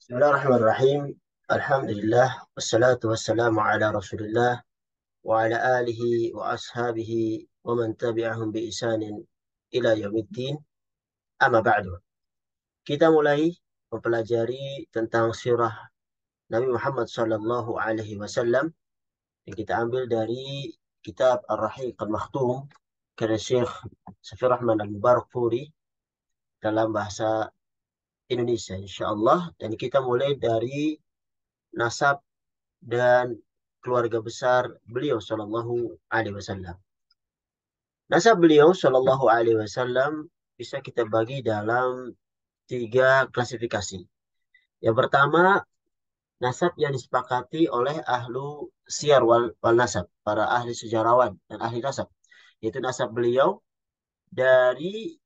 Bismillahirrahmanirrahim. Alhamdulillah wassalatu wassalamu ala Rasulillah wa ala alihi wa ashabihi wa man tabi'ahum bi isanin ila yaumiddin. Amma ba'du. Kita mulai mempelajari tentang sirah Nabi Muhammad sallallahu alaihi wasallam yang kita ambil dari kitab Ar-Rahiq Al-Makhtum karya Syekh Safi Rahman Al-Mubarakfuri dalam bahasa Indonesia insyaallah, dan kita mulai dari nasab dan keluarga besar beliau Shallallahu Alaihi Wasallam. Nasab beliau Shallallahu Alaihi Wasallam bisa kita bagi dalam tiga klasifikasi. Yang pertama, nasab yang disepakati oleh ahlu siyar wal nasab, para ahli sejarawan dan ahli nasab, yaitu nasab beliau dari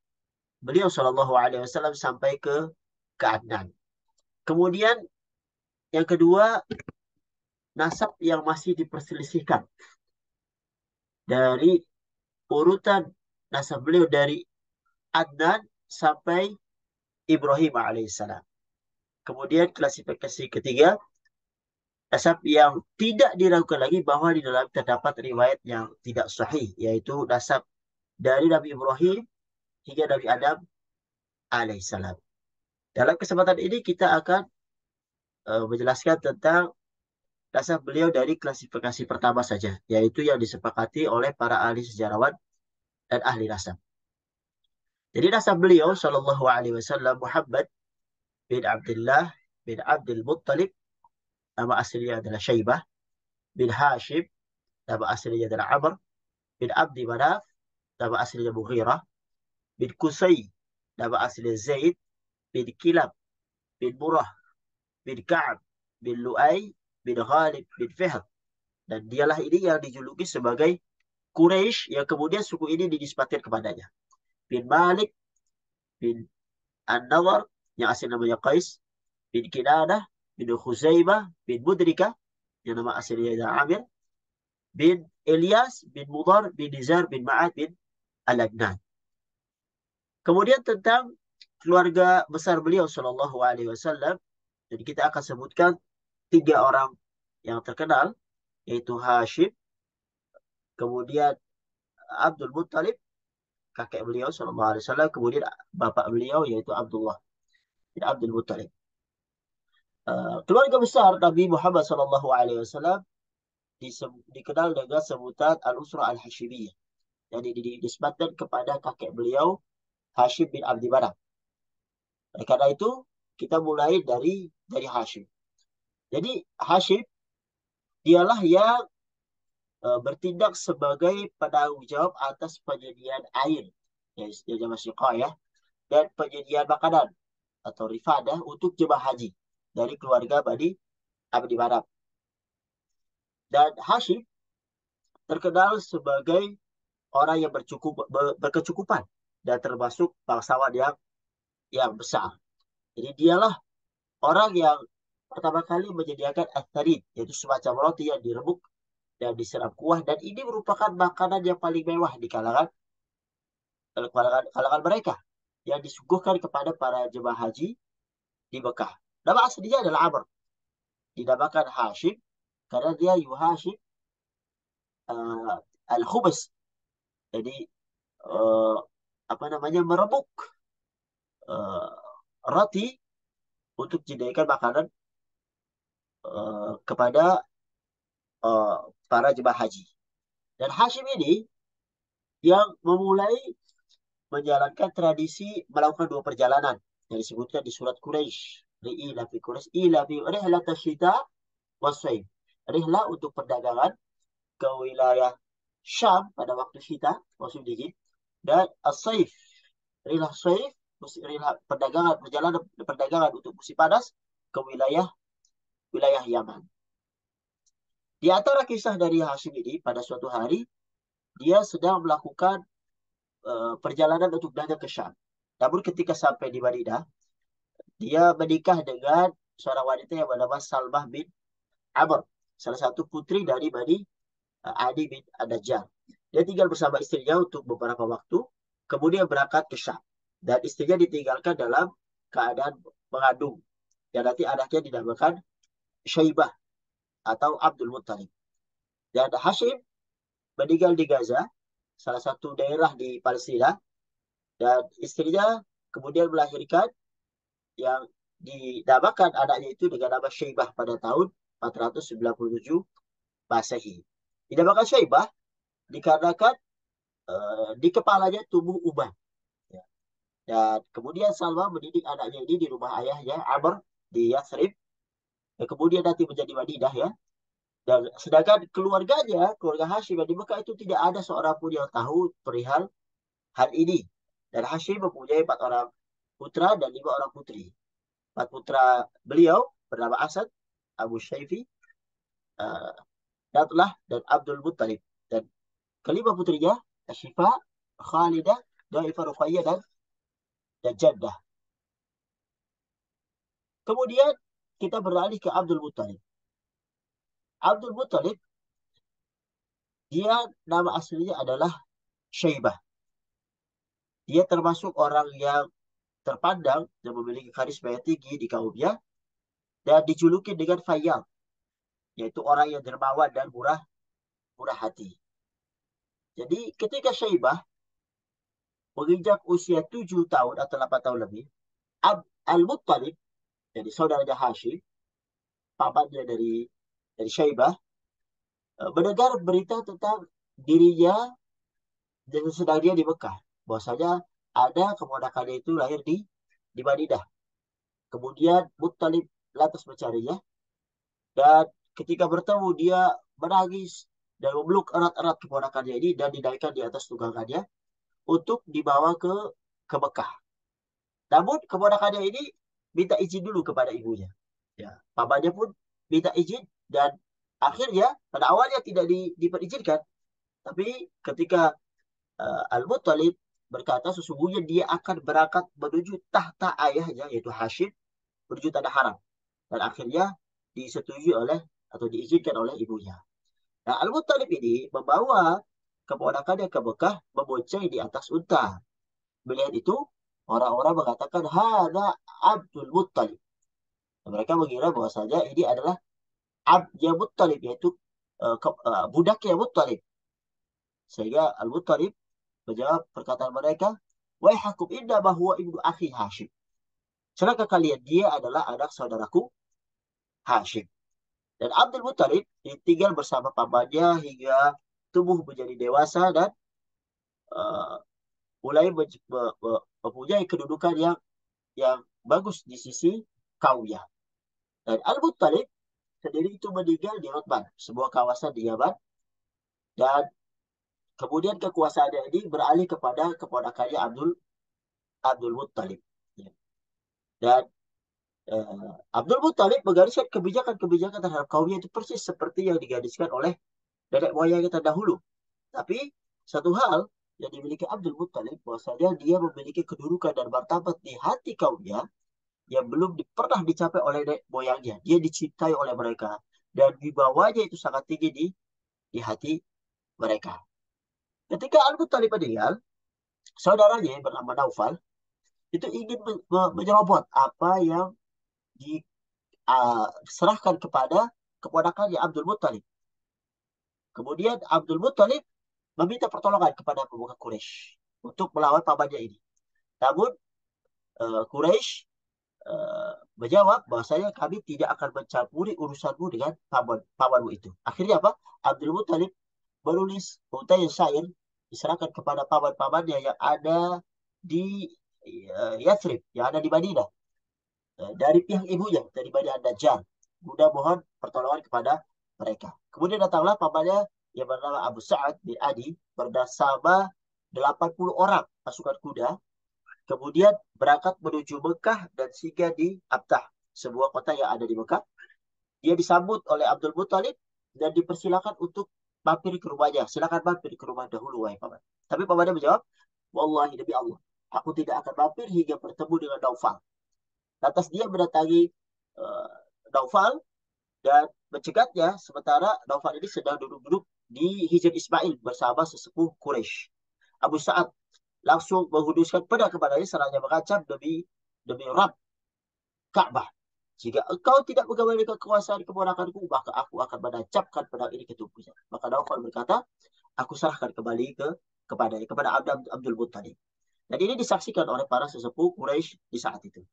beliau Shallallahu Alaihi Wasallam sampai ke Adnan. Kemudian yang kedua, nasab yang masih diperselisihkan dari urutan nasab beliau dari Adnan sampai Ibrahim alaihissalam. Kemudian klasifikasi ketiga, nasab yang tidak diragukan lagi bahwa di dalam terdapat riwayat yang tidak sahih, yaitu nasab dari Nabi Ibrahim hingga Nabi Adam alaihissalam. Dalam kesempatan ini kita akan menjelaskan tentang nasab beliau dari klasifikasi pertama saja, yaitu yang disepakati oleh para ahli sejarawan dan ahli nasab. Jadi nasab beliau Shallallahu Alaihi Wasallam Muhammad bin Abdullah bin Abdul Muttalib, nama aslinya adalah Syaibah, bin Hashim, nama aslinya adalah Amr, bin Abdi Manaf, nama aslinya Mughirah, bin Qusay, nama aslinya Zaid, bin Kilab, bin Murrah, bin Ka'ab, bin Lu'ay, bin Ghalib, bin Fihr. Dan dialah ini yang dijuluki sebagai Quraisy, yang kemudian suku ini dinisbatkan kepadanya. Bin Malik, bin An-Nawar, yang asli namanya Qais, bin Kinanah, bin Khuzaimah, bin Mudrikah, yang nama aslinya adalah Amir, bin Ilyas, bin Mudar, bin Nizar, bin Ma'ad, bin Al-Adnan. Kemudian tentang keluarga besar beliau Shallallahu Alaihi Wasallam, jadi kita akan sebutkan tiga orang yang terkenal, yaitu Hashim, kemudian Abdul Muttalib, kakek beliau Shallallahu Alaihi Wasallam, kemudian bapak beliau yaitu Abdullah bin Abdul Muttalib. Keluarga besar Nabi Muhammad Shallallahu Alaihi Wasallam dikenal dengan sebutan Al-Usra Al-Hashimiyah. Jadi disebutkan kepada kakek beliau Hashim bin Abdi Manaf. Oleh karena itu kita mulai dari Hashim. Jadi Hashim dialah yang bertindak sebagai penanggung jawab atas penyediaan air, yang masih ya, dan penyediaan makanan atau rifadah untuk jemaah haji dari keluarga Bani Abdi Manaf. Dan Hashim terkenal sebagai orang yang berkecukupan dan termasuk bangsawan yang besar. Jadi dialah orang yang pertama kali menyediakan at-tarid, yaitu semacam roti yang direbuk dan disiram kuah, dan ini merupakan makanan yang paling mewah di kalangan mereka yang disuguhkan kepada para jemaah haji di Mekah. Nama aslinya adalah Amr, dinamakan Hashim karena dia yuhashim al-khubus, jadi uh, merebuk uh, roti untuk dijadikan makanan kepada uh, para jemaah haji. Dan Hashim ini yang memulai menjalankan tradisi melakukan dua perjalanan yang disebutkan di surat Quraisy. Ila fi Quraisy ila fi rihlat asyita wasayf. Rihlah untuk perdagangan ke wilayah Syam pada waktu syita, musim dingin, dan as-sayf, rihlah sayf, rihlah perdagangan untuk musim panas ke wilayah Yaman. Di antara kisah dari Hashim ini, pada suatu hari dia sedang melakukan perjalanan untuk dagang ke Syam. Namun ketika sampai di Madinah, dia menikah dengan seorang wanita yang bernama Salmah bin Amr, salah satu putri dari Bani Adi bin An-Najjar. Dia tinggal bersama istrinya untuk beberapa waktu, kemudian berangkat ke Syam. Dan istrinya ditinggalkan dalam keadaan mengandung. Dan nanti anaknya dinamakan Syaibah atau Abdul Muttalib. Dan Hashim meninggal di Gaza, salah satu daerah di Palestina, dan istrinya kemudian melahirkan yang dinamakan anaknya itu dengan nama Syaibah pada tahun 497 Masehi. Dinamakan Syaibah dikarenakan di kepalanya tumbuh uban. Ya. Dan kemudian Salma mendidik anaknya ini di rumah ayahnya Amr di Yathrib. Dan kemudian nanti menjadi Madinah ya. Dan sedangkan keluarganya, keluarga Hashim yang di Mekah itu tidak ada seorang pun yang tahu perihal hal ini. Dan Hashim mempunyai 4 orang putra dan 5 orang putri. 4 putra beliau bernama Asad, Abu Syaifi, uh, Natlah, dan Abdul Muttalib. Dan kelima putrinya, Ashifa, Khalidah, Daifah, Ruqayyah, dan Jaddah. Kemudian kita beralih ke Abdul Muttalib. Abdul Muttalib, dia nama aslinya adalah Syaibah. Dia termasuk orang yang terpandang dan memiliki karisma yang tinggi di kaumnya dan dijuluki dengan Fayyad, yaitu orang yang dermawan dan murah hati. Jadi ketika Syaibah menginjak usia 7 tahun atau 8 tahun lebih, Al-Muttalib, jadi saudaranya Hashim, pamannya dari Syaibah, mendengar berita tentang dirinya dan sedang dia di Mekah. Bahwasanya ada keponakannya itu lahir di Madinah. Kemudian Muttalib lantas mencarinya, dan ketika bertemu dia menangis dan memeluk erat-erat keponakannya ini dan dinaikkan di atas tunggangannya untuk dibawa ke Mekah. Namun keponakannya ini minta izin dulu kepada ibunya. Ya, pamannya pun minta izin dan akhirnya pada awalnya tidak diperizinkan. Tapi ketika Al-Muttalib berkata sesungguhnya dia akan berangkat menuju tahta ayahnya yaitu Hashim, menuju tanah haram. Dan akhirnya disetujui oleh atau diizinkan oleh ibunya. Nah, Al-Muttalib ini membawa keponakannya ke Mekah membonceng di atas unta. Melihat itu, orang-orang mengatakan hada Abdul Muttalib. Mereka mengira bahwasanya ini adalah Abdul Muttalib, yaitu budaknya Muttalib. Sehingga Al-Muttalib menjawab perkataan mereka, waihakum inna bahwa ibnu akhi Hashim. Celaka kalian, dia adalah anak saudaraku Hashim. Dan Abdul Muttalib tinggal bersama pamannya hingga tumbuh menjadi dewasa dan uh, mulai mempunyai kedudukan yang bagus di sisi kaumnya. Dan Al-Muttalib sendiri itu meninggal di Rotban, sebuah kawasan di Yaman, dan kemudian kekuasaannya ini beralih kepada keponakannya Abdul Muttalib. Dan Abdul Muttalib menggariskan kebijakan-kebijakan terhadap kaumnya itu persis seperti yang digariskan oleh nenek moyangnya terdahulu. Tapi satu hal yang dimiliki Abdul Muttalib bahwasanya dia memiliki kedudukan dan martabat di hati kaumnya yang belum pernah dicapai oleh nenek moyangnya. Dia dicintai oleh mereka dan wibawanya itu sangat tinggi di hati mereka. Ketika Al-Muttalib meninggal, saudaranya yang bernama Naufal itu ingin menyerobot apa yang diserahkan kepada keponakannya Abdul Muttalib. Kemudian Abdul Muttalib meminta pertolongan kepada pemuka Quraisy untuk melawan pamannya ini. Namun Quraisy menjawab bahwasanya kami tidak akan mencampuri urusanmu dengan pamanmu itu. Akhirnya apa? Abdul Muttalib menulis untayan syair diserahkan kepada paman-pamannya yang ada di Yathrib, yang ada di Madinah. Dari pihak ibunya, dari Bani An-Najjar. Guna mohon pertolongan kepada mereka. Kemudian datanglah pamannya yang bernama Abu Sa'ad bin Adi bersama 80 orang pasukan kuda. Kemudian berangkat menuju Mekah dan singgah di Abtah, sebuah kota yang ada di Mekah. Dia disambut oleh Abdul Muttalib dan dipersilakan untuk mampir ke rumahnya. Silakan mampir ke rumah dahulu, wahai paman. Tapi pamannya menjawab, wallahi demi Allah, aku tidak akan mampir hingga bertemu dengan Naufal. Lantas dia mendatangi Naufal dan mencegatnya, sementara Naufal ini sedang duduk-duduk di Hijr Ismail bersama sesepuh Quraisy. Abu Sa'ad langsung menghunuskan pedang kepadanya seraya mengancam demi Rabb Ka'bah. Jika engkau tidak mengembalikan kekuasaan keponakanku, maka aku akan menancapkan pedang ini ke tubuhnya. Maka Naufal berkata, aku serahkan kembali kepadanya, kepada Abdul Muttalib. Dan ini disaksikan oleh para sesepuh Quraisy di saat itu.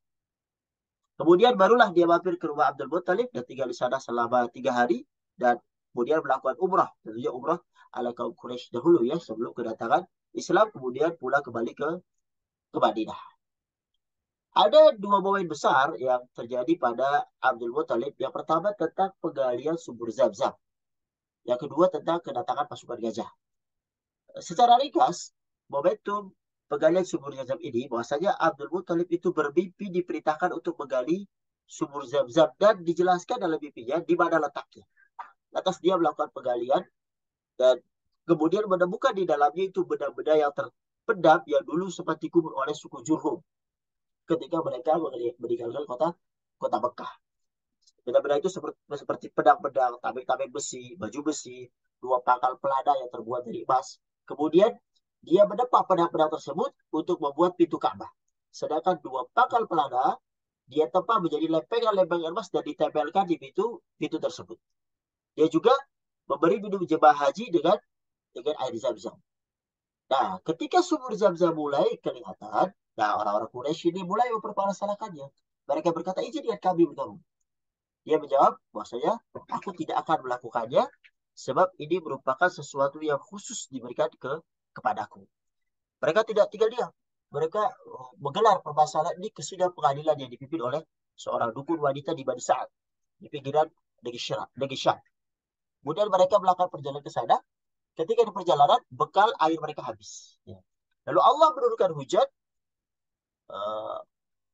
Kemudian barulah dia mampir ke rumah Abdul Muttalib dan tinggal di sana selama 3 hari. Dan kemudian melakukan umrah. Tentunya umrah ala kaum Quraisy dahulu ya, sebelum kedatangan Islam. Kemudian pulang kembali ke Madinah. Ada 2 momen besar yang terjadi pada Abdul Muttalib. Yang pertama tentang penggalian sumur Zam-Zam. Yang kedua tentang kedatangan pasukan gajah. Secara ringkas, momentum penggalian sumur Zam-Zam ini, bahwasanya Abdul Muttalib itu bermimpi diperintahkan untuk menggali sumur Zam-Zam dan dijelaskan dalam mimpinya di mana letaknya. Lantas dia melakukan penggalian dan kemudian menemukan di dalamnya itu benda-benda yang terpendam yang dulu sempat dikubur oleh suku Jurhum ketika mereka meninggalkan kota Mekah. Benda-benda itu seperti pedang-pedang, tabeng-tabeng besi, baju besi, 2 pangkal pelana yang terbuat dari emas. Kemudian dia menepah pedang-pedang tersebut untuk membuat pintu Ka'bah. Sedangkan 2 pangkal pelana dia tempa menjadi lempengan-lempengan emas dan ditempelkan di pintu tersebut. Dia juga memberi minum jemaah haji dengan air Zam-Zam. Nah, ketika sumur Zam-Zam mulai kelihatan, nah orang-orang Quraisy ini mulai mempermasalahkannya. Mereka berkata, izinkan kami bergabung. Dia menjawab bahwasanya aku tidak akan melakukannya sebab ini merupakan sesuatu yang khusus diberikan kepadaku. Mereka tidak tinggal diam. Mereka menggelar permasalahan ini ke sidang pengadilan yang dipimpin oleh seorang dukun wanita di Bani Sa'ad di pinggiran negeri Syam. Kemudian mereka melakukan perjalanan ke sana. Ketika di perjalanan, bekal air mereka habis. Ya. Lalu Allah menurunkan hujan uh,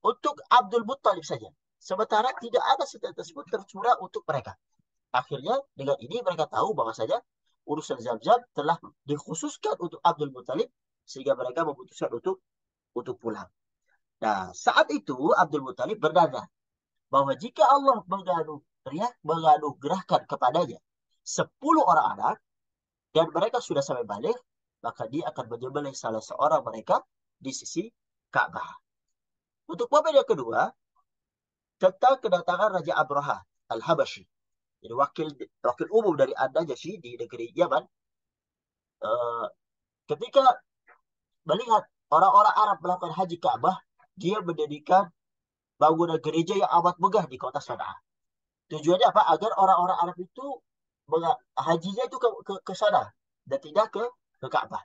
untuk Abdul Muttalib saja. Sementara tidak ada setan tersebut tercurah untuk mereka. Akhirnya dengan ini mereka tahu bahwasanya urusan Zam-Zam telah dikhususkan untuk Abdul Muttalib sehingga mereka memutuskan untuk pulang. Nah, saat itu Abdul Muttalib bernada bahwa jika Allah menganugerahkan kepadanya 10 orang anak dan mereka sudah sampai balik, maka dia akan menyembelih salah seorang mereka di sisi Ka'bah. Untuk momen yang kedua, tentang kedatangan Raja Abraha Al-Habashi. Jadi wakil umum dari An-Najasyi di negeri Yaman, uh, ketika melihat orang-orang Arab melakukan haji Ka'bah, dia mendirikan bangunan gereja yang amat megah di kota Sana'a. Tujuannya apa? Agar orang-orang Arab itu hajinya itu ke sana dan tidak ke Ka'bah.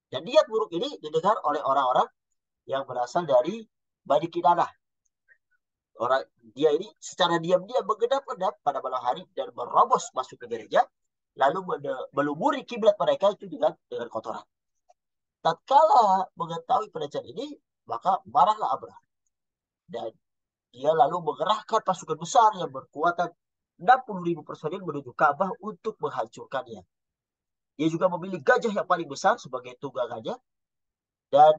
Dan niat buruk ini didengar oleh orang-orang yang berasal dari Bani Kinanah. Orang dia ini secara diam-diam mengendap-endap pada malam hari dan merobos masuk ke gereja, lalu melumuri kiblat mereka itu dengan kotoran. Tatkala mengetahui pelecehan ini, maka marahlah Abraham. Dan dia lalu mengerahkan pasukan besar yang berkuatan 60.000 personil menuju Ka'bah untuk menghancurkannya. Dia juga memilih gajah yang paling besar sebagai tunggangannya. Dan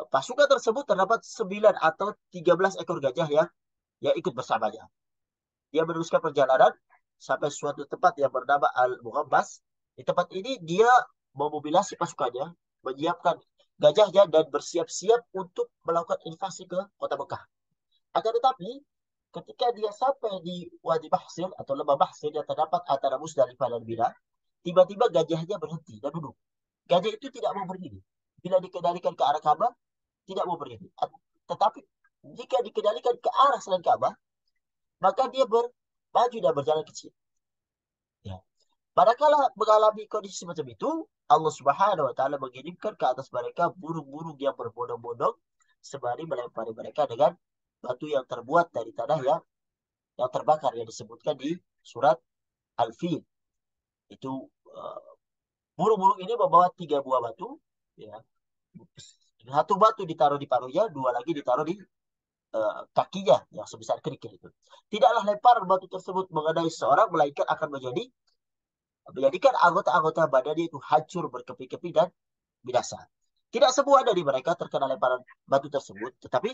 pasukan tersebut terdapat 9 atau 13 ekor gajah yang ikut bersamanya. Dia meneruskan perjalanan sampai suatu tempat yang bernama Al-Mughabbas. Di tempat ini dia memobilisasi pasukannya, menyiapkan gajahnya dan bersiap-siap untuk melakukan invasi ke kota Mekah. Akan tetapi, ketika dia sampai di Wadi Bahsir atau lembah Bahsir yang terdapat antara Musdalifah dan Mina, tiba-tiba gajahnya berhenti dan duduk. Gajah itu tidak mau berdiri. Bila dikendalikan ke arah Ka'bah, tidak mau berdiri. Tetapi jika dikendalikan ke arah selain Ka'bah, maka dia bermaju dan berjalan kecil. Ya. Padahal mengalami kondisi semacam itu, Allah Subhanahu wa taala mengirimkan ke atas mereka burung-burung yang berbondong-bondong sembari melempari mereka dengan batu yang terbuat dari tanah yang terbakar yang disebutkan di surat Al-Fil. Itu burung-burung ini membawa 3 buah batu, ya. Satu batu ditaruh di paruhnya, 2 lagi ditaruh di kakinya yang sebesar kerikil itu. Tidaklah lemparan batu tersebut mengenai seorang, melainkan akan menjadikan anggota-anggota badannya itu hancur berkeping-keping dan binasa. Tidak semua dari mereka terkena lemparan batu tersebut, tetapi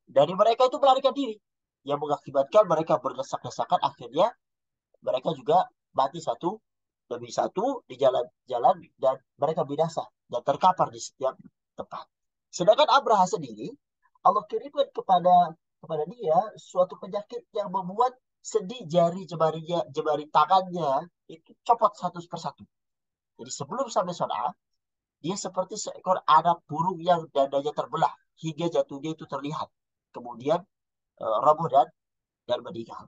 dari mereka itu melarikan diri, yang mengakibatkan mereka berdesak-desakan. Akhirnya mereka juga mati satu demi satu di jalan-jalan dan mereka binasa dan terkapar di setiap tempat. Sedangkan Abraha sendiri, Allah kirimkan kepada dia suatu penyakit yang membuat sendi jari tangannya itu copot satu persatu. Jadi sebelum sampai Son'a, dia seperti seekor anak burung yang dadanya terbelah hingga jatuhnya itu terlihat. Kemudian roboh dan meninggal.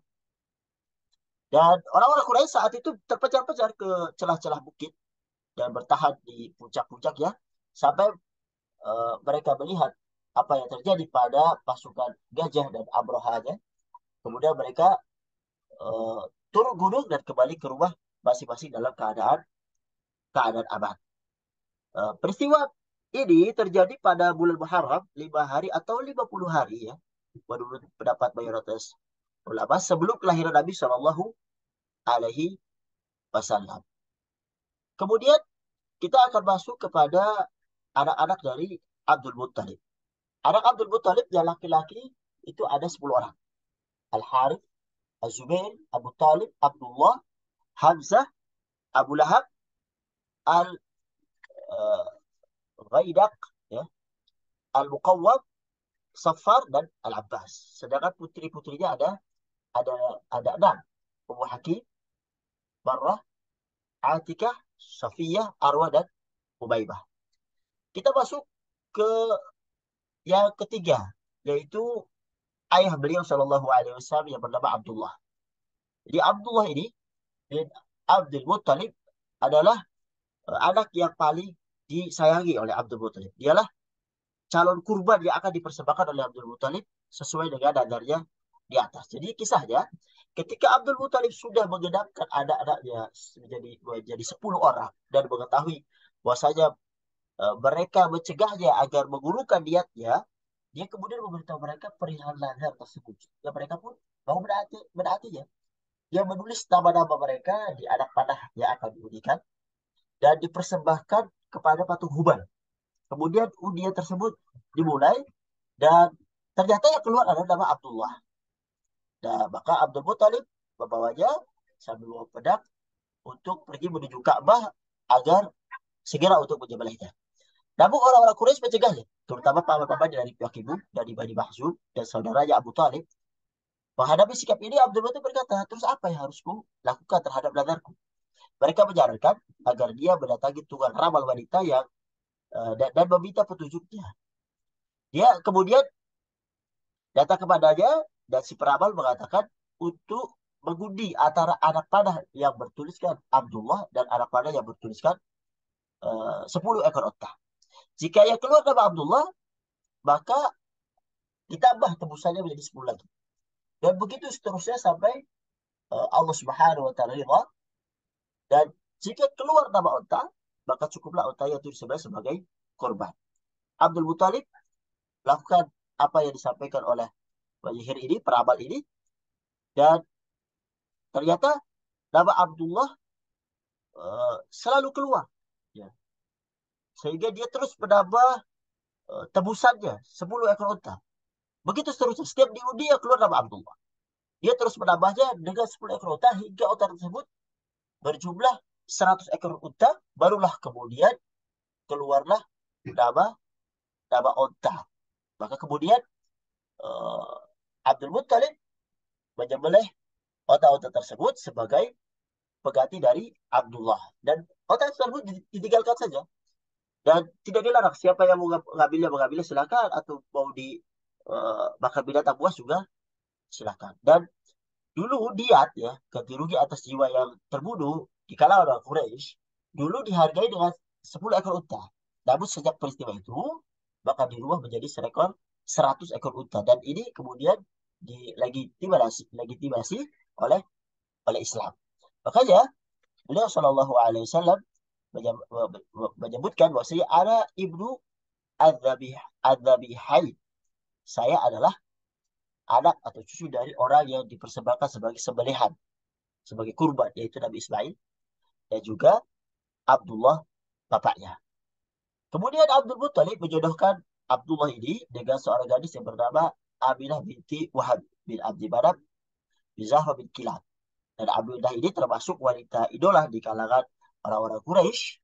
Dan orang-orang Quraisy saat itu terpencar-pencar ke celah-celah bukit dan bertahan di puncak-puncak ya sampai mereka melihat apa yang terjadi pada pasukan Gajah dan Amrohanya. Kemudian mereka uh, turun gunung dan kembali ke rumah masing-masing dalam keadaan aman. Peristiwa ini terjadi pada bulan Muharram 5 hari atau 50 hari ya, menurut pendapat mayoritas ulama sebelum kelahiran Nabi Shallallahu Alaihi Wasallam. Kemudian kita akan masuk kepada anak-anak dari Abdul Muttalib. Anak Abdul Muttalib yang laki-laki itu ada 10 orang. Al-Harith, Az-Zubair, Abu Talib, Abdullah, Hamzah, Abu Lahab, Al-Ghaidaq, ya, Al-Muqawwam, Safar dan Al-Abbas. Sedangkan putri-putrinya ada ada 6. Ummu Hakim, Barrah, Atikah, Safiyah, Arwa dan Ubaybah. Kita masuk ke yang ketiga, yaitu ayah beliau Shallallahu Alaihi Wasallam yang bernama Abdullah. Jadi Abdullah ini bin Abdul Muttalib adalah anak yang paling disayangi oleh Abdul Muttalib. Dialah calon kurban yang akan dipersembahkan oleh Abdul Muttalib sesuai dengan nadarnya di atas. Jadi kisahnya, ketika Abdul Muttalib sudah menggenapkan anak-anaknya menjadi 10 orang dan mengetahui bahwasanya mereka mencegahnya agar mengurungkan niatnya, dia kemudian memberitahu mereka perihal nazar tersebut. Dan mereka pun mau menaatinya. Dia menulis nama-nama mereka di anak panah yang akan diudikan dan dipersembahkan kepada patung Hubal. Kemudian undian tersebut dimulai dan ternyata yang keluar adalah nama Abdullah. Dan maka Abdul Muttalib membawanya sambil bawa pedang untuk pergi menuju Ka'bah agar segera untuk menyembelihnya. Namun orang-orang Quraisy mencegahnya, terutama paman-paman dari pihak ibu, dari Bani Mahzum dan saudaranya Abu Talib. Menghadapi sikap ini, Abdul Muttalib berkata, terus apa yang harus ku lakukan terhadap nadarku? Mereka menyarankan agar dia mendatangi tukang ramal wanita yang dan meminta petunjuknya. Dia kemudian datang kepadanya dan si peramal mengatakan untuk mengundi antara anak panah yang bertuliskan Abdullah dan anak panah yang bertuliskan 10 ekor unta. Jika yang keluar nama Abdullah, maka ditambah tebusannya menjadi 10 lagi. Dan begitu seterusnya sampai Allah Subhanahu wa taala ridha. Dan jika keluar nama unta, maka cukuplah unta itu disebut sebagai korban. Abdul Muthalib lakukan apa yang disampaikan oleh penyihir ini, peramal ini, dan ternyata nama Abdullah selalu keluar. Ya. Sehingga dia terus menambah tebusannya 10 ekor unta. Begitu seterusnya. Setiap diundi yang keluar nama Abdullah. Dia terus menambahnya dengan 10 ekor unta hingga unta tersebut berjumlah 100 ekor unta. Barulah kemudian keluarlah nama nama unta. Maka kemudian uh, Abdul Muttalib menyembelih unta-unta tersebut sebagai pengganti dari Abdullah. Dan unta tersebut ditinggalkan saja. Dan tidak dilarang. Siapa yang mau mengambilnya silakan. Atau mau makan binatang buas juga silakan. Dan dulu diat ya, ganti rugi atas jiwa yang terbunuh di kalangan orang Quraisy dulu dihargai dengan 10 ekor unta. Namun sejak peristiwa itu maka dirubah menjadi 100 ekor unta dan ini kemudian legitimasi oleh oleh Islam. Makanya beliau Shallallahu Alaihi Wasallam menyebutkan bahwa saya ada ibnu Adzabihai. Saya adalah anak atau cucu dari orang yang dipersembahkan sebagai sembelihan, sebagai kurban, yaitu Nabi Ismail dan juga Abdullah bapaknya. Kemudian Abdul Muttalib menjodohkan Abdullah ini dengan seorang gadis yang bernama Aminah binti Wahab bin Abdi Manaf bin Zahra bin Kilab. Dan Aminah ini termasuk wanita idola di kalangan orang-orang Quraisy,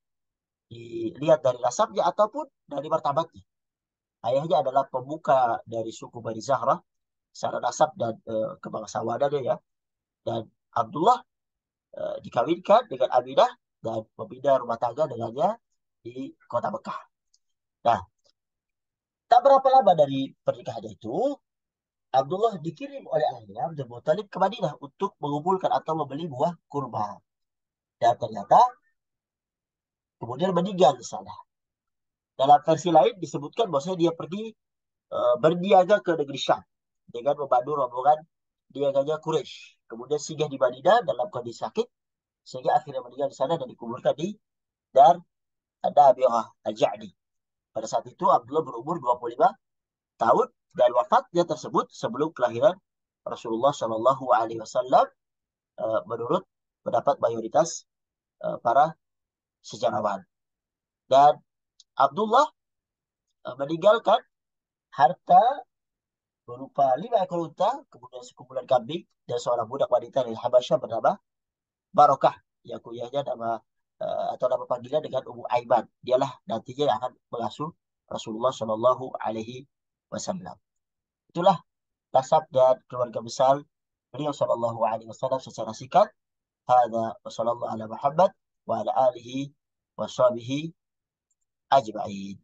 dilihat dari nasabnya ataupun dari martabatnya. Ayahnya adalah pemuka dari suku Bani Zahra secara nasab dan kebangsawanannya ya. Dan Abdullah dikawinkan dengan Aminah dan membina rumah tangga dengannya di kota Mekah. Nah, tak berapa lama dari pernikahan itu, Abdullah dikirim oleh ayahnya Abdul Muthalib ke Madinah untuk mengumpulkan atau membeli buah kurma. Dan ternyata kemudian meninggal di sana. Dalam versi lain disebutkan bahwasanya dia pergi berniaga ke negeri Syam dengan membantu rombongan niaganya Quraisy. Kemudian singgah di Madinah dalam kondisi sakit sehingga akhirnya meninggal di sana dan dikuburkan di Dar An-Nabirah Al-Ja'di. Pada saat itu Abdullah berumur 25 tahun dan wafatnya tersebut sebelum kelahiran Rasulullah Shallallahu Alaihi Wasallam menurut pendapat mayoritas para sejarawan. Dan Abdullah meninggalkan harta berupa 5 ekor unta, kemudian sekumpulan kambing dan seorang budak wanita dari Habasyah bernama Barokah yang kuliahnya nama atau nama panggilan dengan Ummu Aiman. Dialah nantinya yang akan mengasuh Rasulullah Shallallahu Alaihi Wasallam. Itulah nasab dan keluarga besar beliau Shallallahu Alaihi Wasallam secara singkat. Hada wa sallallahu ala Muhammad wa ala alihi wa sahbihi ajma'in.